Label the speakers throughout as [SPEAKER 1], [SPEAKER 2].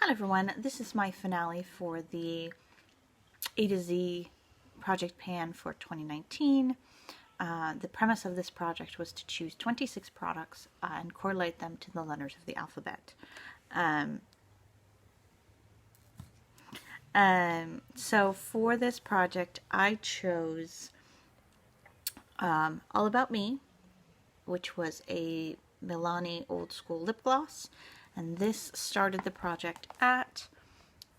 [SPEAKER 1] Hello everyone, this is my finale for the A to Z project pan for 2019. The premise of this project was to choose 26 products and correlate them to the letters of the alphabet. So for this project I chose All About Me, which was a Milani old school lip gloss, and this started the project at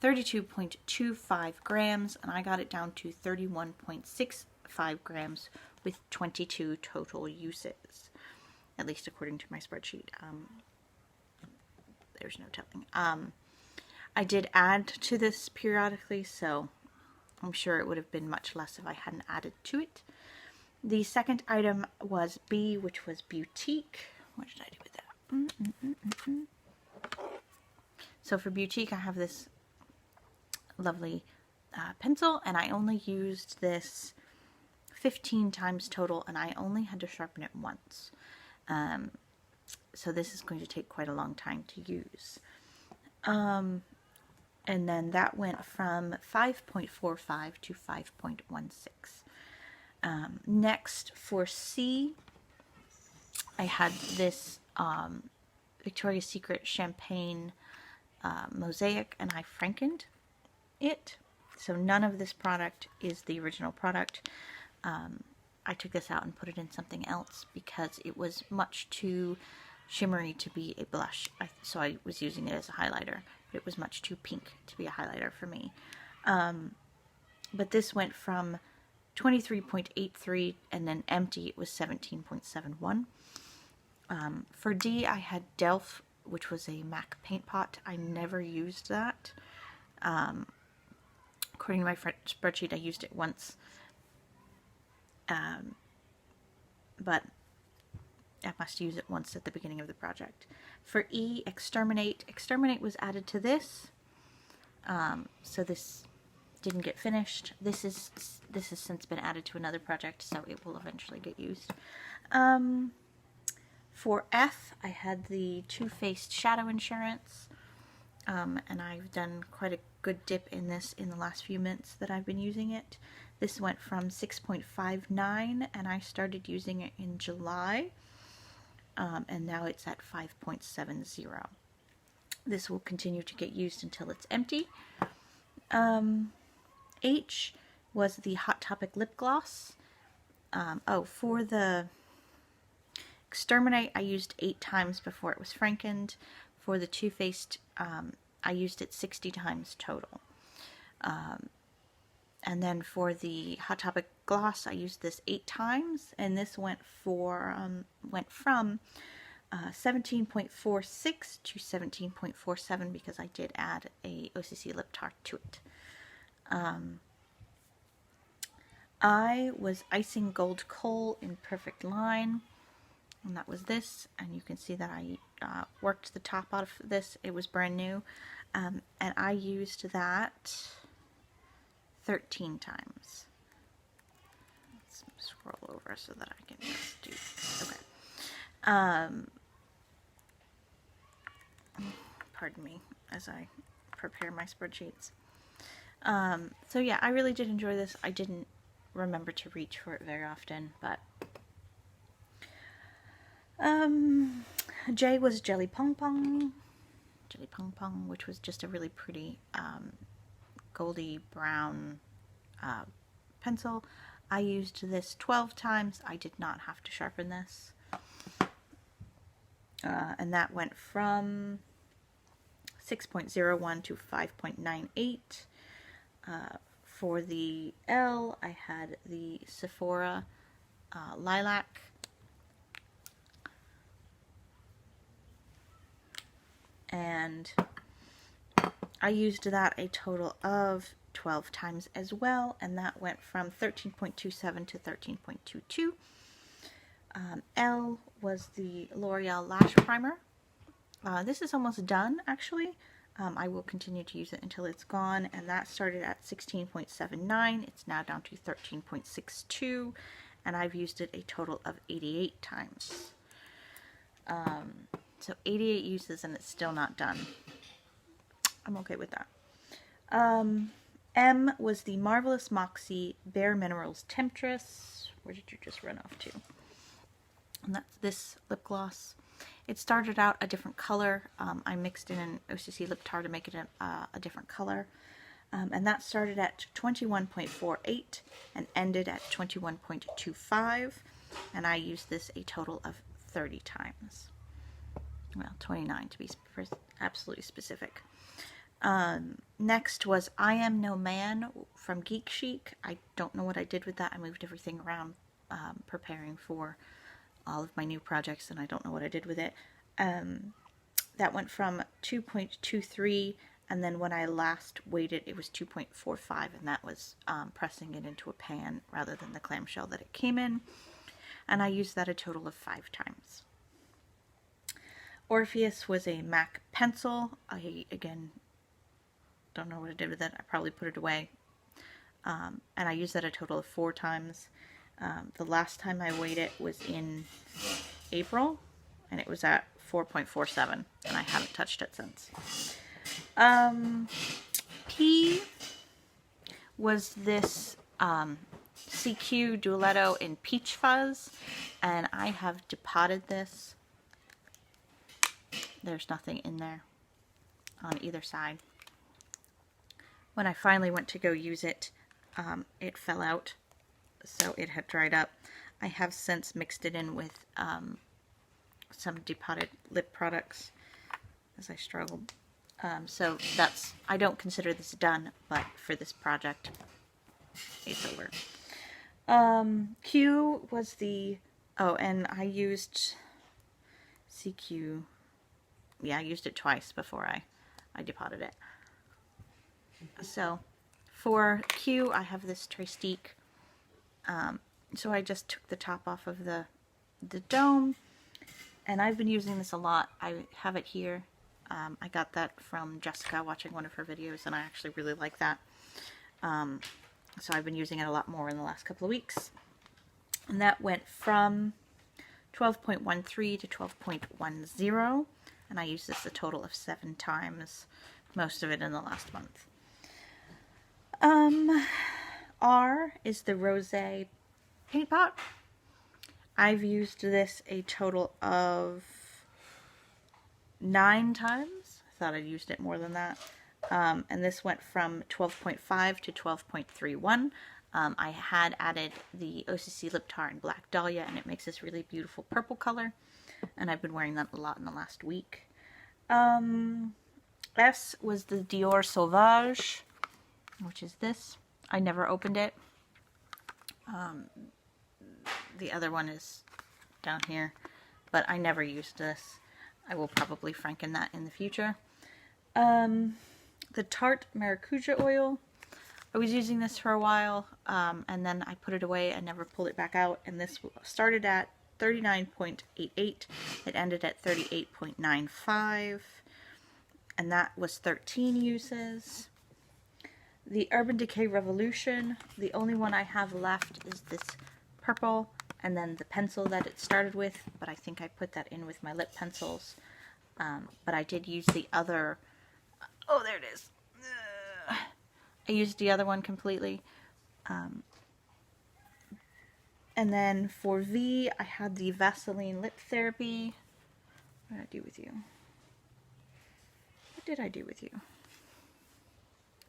[SPEAKER 1] 32.25 grams, and I got it down to 31.65 grams with 22 total uses, at least according to my spreadsheet. There's no telling. I did add to this periodically, so I'm sure it would have been much less if I hadn't added to it. The second item was B, which was Boutique. What did I do with that? So for Boutique, I have this lovely pencil, and I only used this 15 times total, and I only had to sharpen it once. So this is going to take quite a long time to use. And then that went from 5.45 to 5.16. Next, for C, I had this Victoria's Secret Champagne Mosaic, and I frankened it. So none of this product is the original product. I took this out and put it in something else because it was much too shimmery to be a blush. So I was using it as a highlighter, but it was much too pink to be a highlighter for me. But this went from 23.83 and then empty it was 17.71. For D, I had Delph, which was a MAC paint pot. I never used that. According to my spreadsheet, I used it once. But I must use it once at the beginning of the project. For E, Exterminate. Exterminate was added to this. So this didn't get finished. This has since been added to another project, so it will eventually get used. For F, I had the Too Faced Shadow Insurance, and I've done quite a good dip in this in the last few minutes that I've been using it. This went from 6.59, and I started using it in July, and now it's at 5.70. This will continue to get used until it's empty. H was the Hot Topic Lip Gloss. For the Exterminate, I used 8 times before it was frankened. For the Too Faced, I used it 60 times total. And then for the Hot Topic Gloss, I used this 8 times, and this went from 17.46 to 17.47 because I did add a OCC lip tart to it. I was icing Gold Coal in Perfect Line, and that was this, and you can see that I worked the top out of this. It was brand new, and I used that 13 times. Let's scroll over so that I can just do this. Okay. Pardon me as I prepare my spreadsheets. So yeah, I really did enjoy this. I didn't remember to reach for it very often, but J was Jelly Pong Pong, which was just a really pretty goldy brown pencil. I used this 12 times. I did not have to sharpen this. And that went from 6.01 to 5.98. For the L, I had the Sephora Lilac. And I used that a total of 12 times as well, and that went from 13.27 to 13.22. L was the L'Oreal Lash Primer. This is almost done, actually. I will continue to use it until it's gone, and that started at 16.79. It's now down to 13.62, and I've used it a total of 88 times. So 88 uses, and it's still not done. I'm okay with that. M was the Marvelous Moxie Bare Minerals Temptress. Where did you just run off to? And that's this lip gloss. It started out a different color. I mixed in an OCC lip tar to make it a different color. And that started at 21.48 and ended at 21.25. And I used this a total of 30 times. Well, 29 to be absolutely specific. Next was I Am No Man from Geek Chic. I don't know what I did with that. I moved everything around preparing for all of my new projects, and I don't know what I did with it. That went from 2.23, and then when I last weighed it, it was 2.45, and that was pressing it into a pan rather than the clamshell that it came in. And I used that a total of 5 times. Orpheus was a MAC pencil. I, again, don't know what I did with it. I probably put it away. And I used that a total of 4 times. The last time I weighed it was in April, and it was at 4.47, and I haven't touched it since. P was this CQ Duetto in Peach Fuzz, and I have depotted this. There's nothing in there on either side. When I finally went to go use it, it fell out, so it had dried up. I have since mixed it in with some depotted lip products as I struggled. So that's, I don't consider this done, but for this project, it's over. Q was the, oh, and I used CQ. Yeah, I used it twice before I depotted it. So for Q, I have this Tristique. So I just took the top off of the dome, and I've been using this a lot. I have it here. I got that from Jessica watching one of her videos, and I actually really like that. So I've been using it a lot more in the last couple of weeks. And that went from 12.13 to 12.10, and I used this a total of 7 times, most of it in the last month. R is the Rosé paint pot. I've used this a total of 9 times. I thought I'd used it more than that. And this went from 12.5 to 12.31. I had added the OCC Lip Tar in Black Dahlia, and it makes this really beautiful purple color. And I've been wearing that a lot in the last week. S was the Dior Sauvage, which is this. I never opened it. The other one is down here, but I never used this. I will probably Franken that in the future. The Tarte Maracuja oil. I was using this for a while, and then I put it away and never pulled it back out. And this started at 39.88. It ended at 38.95. And that was 13 uses. The Urban Decay Revolution. The only one I have left is this purple, and then the pencil that it started with, but I think I put that in with my lip pencils. But I did use the other, oh, there it is. I used the other one completely. And then for V, I had the Vaseline Lip Therapy. What did I do with you? What did I do with you?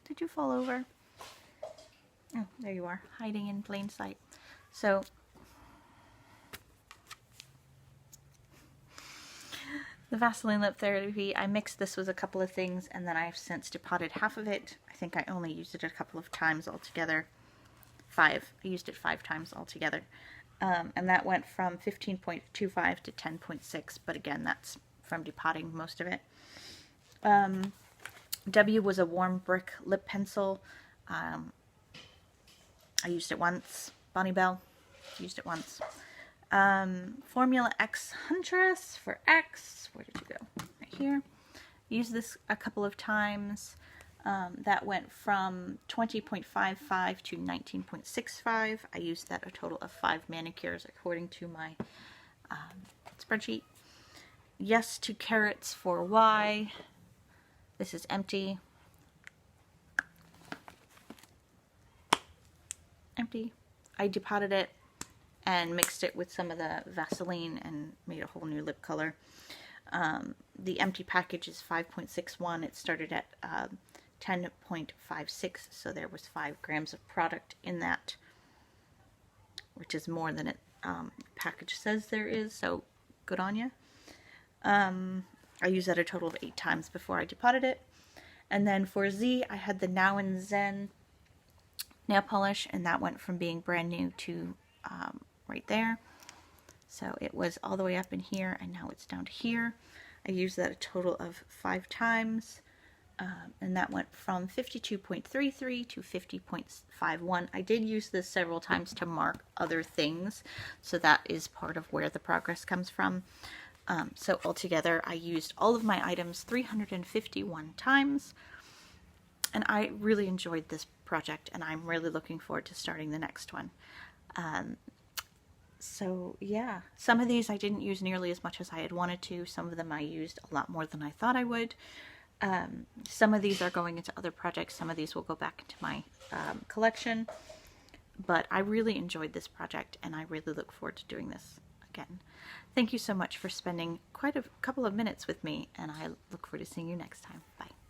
[SPEAKER 1] Did you fall over? Oh, there you are, hiding in plain sight. So, the Vaseline Lip Therapy, I mixed this with a couple of things, and then I've since depotted half of it. I think I only used it a couple of times altogether. 5. I used it 5 times altogether. And that went from 15.25 to 10.6, but again, that's from depotting most of it. W was a Warm Brick lip pencil. I used it once. Bonnie Bell, used it once. Formula X Huntress for X. Where did you go? Right here. Used this a couple of times. That went from 20.55 to 19.65. I used that a total of 5 manicures according to my spreadsheet. Yes to Carrots for Y. This is empty. Empty. I depotted it and mixed it with some of the Vaseline and made a whole new lip color. The empty package is 5.61. It started at 10.56, so there was 5 grams of product in that, which is more than it package says there is, so good on you. I used that a total of 8 times before I depotted it. And then for Z, I had the Now and Zen nail polish, and that went from being brand new to right there. So it was all the way up in here, and now it's down to here. I used that a total of 5 times, and that went from 52.33 to 50.51. I did use this several times to mark other things, so that is part of where the progress comes from. So altogether, I used all of my items 351 times, and I really enjoyed this project, and I'm really looking forward to starting the next one. So yeah, some of these I didn't use nearly as much as I had wanted to. Some of them I used a lot more than I thought I would. Some of these are going into other projects. Some of these will go back into my collection. But I really enjoyed this project, and I really look forward to doing this again. Thank you so much for spending quite a couple of minutes with me, and I look forward to seeing you next time. Bye.